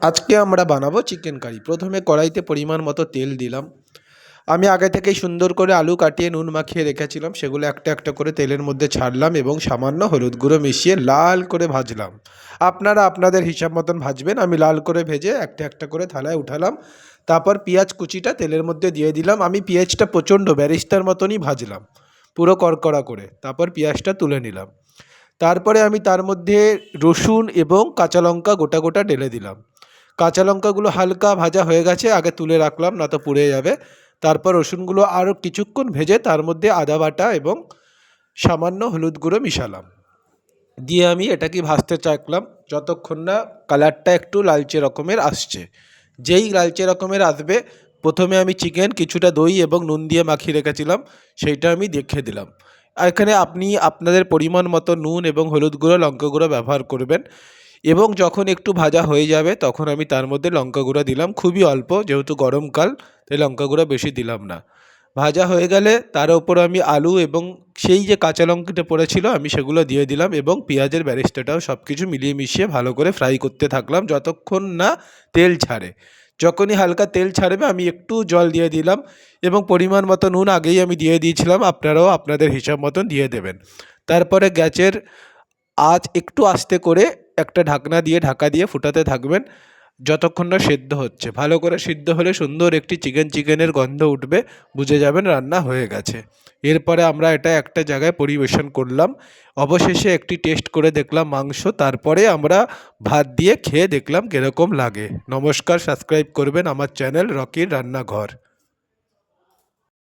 আজকে আমরা বানাবো চিকেন কারি। প্রথমে কড়াইতে পরিমাণ মতো তেল দিলাম। আমি আগে থেকেই সুন্দর করে আলু কাটিয়ে নুন মাখিয়ে রেখেছিলাম, সেগুলো একটা একটা করে তেলের মধ্যে ছাড়লাম এবং সামান্য হলুদ গুঁড়ো মিশিয়ে লাল করে ভাজলাম। আপনারা আপনাদের হিসাব মতন ভাজবেন। আমি লাল করে ভেজে একটা একটা করে থালায় উঠালাম। তারপর পেঁয়াজ কুচিটা তেলের মধ্যে দিয়ে দিলাম। আমি পেঁয়াজটা প্রচণ্ড ব্যারিস্টার মতনই ভাজলাম, পুরো কড়কড়া করে। তারপর পেঁয়াজটা তুলে নিলাম। তারপরে আমি তার মধ্যে রসুন এবং কাঁচা লঙ্কা গোটা গোটা ঢেলে দিলাম। কাঁচা লঙ্কাগুলো হালকা ভাজা হয়ে গেছে, আগে তুলে রাখলাম, না তো পুড়ে যাবে। তারপর রসুনগুলো আরও কিছুক্ষণ ভেজে তার মধ্যে আদা বাটা এবং সামান্য হলুদ গুঁড়ো মিশালাম। দিয়ে আমি এটাকে ভাজতে চাকলাম যতক্ষণ না কালারটা একটু লালচে রকমের আসছে। যেই লালচে রকমের আসবে, প্রথমে আমি চিকেন কিছুটা দই এবং নুন দিয়ে মাখিয়ে রেখেছিলাম, সেইটা আমি দেখে দিলাম। আর এখানে আপনি আপনাদের পরিমাণ মতো নুন এবং হলুদ গুঁড়ো লঙ্কা গুঁড়ো ব্যবহার করবেন। এবং যখন একটু ভাজা হয়ে যাবে তখন আমি তার মধ্যে লঙ্কা গুঁড়ো দিলাম, খুবই অল্প, যেহেতু গরমকাল তাই লঙ্কা গুঁড়ো বেশি দিলাম না। ভাজা হয়ে গেলে তার ওপর আমি আলু এবং সেই যে কাঁচা লঙ্কাটা পড়েছিল আমি সেগুলো দিয়ে দিলাম এবং পেঁয়াজের বেরেস্তাটাও সব কিছু মিলিয়ে মিশিয়ে ভালো করে ফ্রাই করতে থাকলাম যতক্ষণ না তেল ছাড়ে। যখনই হালকা তেল ছাড়বে আমি একটু জল দিয়ে দিলাম এবং পরিমাণ মতো নুন আগেই আমি দিয়ে দিয়েছিলাম, আপনারাও আপনাদের হিসাব মতন দিয়ে দেবেন। তারপরে গ্যাসের আঁচ একটু আস্তে করে একটা ঢাকনা দিয়ে ঢাকা দিয়ে ফুটাতে থাকবেন যতক্ষণ না সেদ্ধ হচ্ছে। ভালো করে সিদ্ধ হলে সুন্দর একটি চিকেনের গন্ধ উঠবে, বুঝে যাবেন রান্না হয়ে গেছে। এরপরে আমরা এটা একটা জায়গায় পরিবেশন করলাম। অবশেষে একটি টেস্ট করে দেখলাম মাংস, তারপরে আমরা ভাত দিয়ে খেয়ে দেখলাম কীরকম লাগে। নমস্কার, সাবস্ক্রাইব করবেন আমার চ্যানেল রকির রান্নাঘর।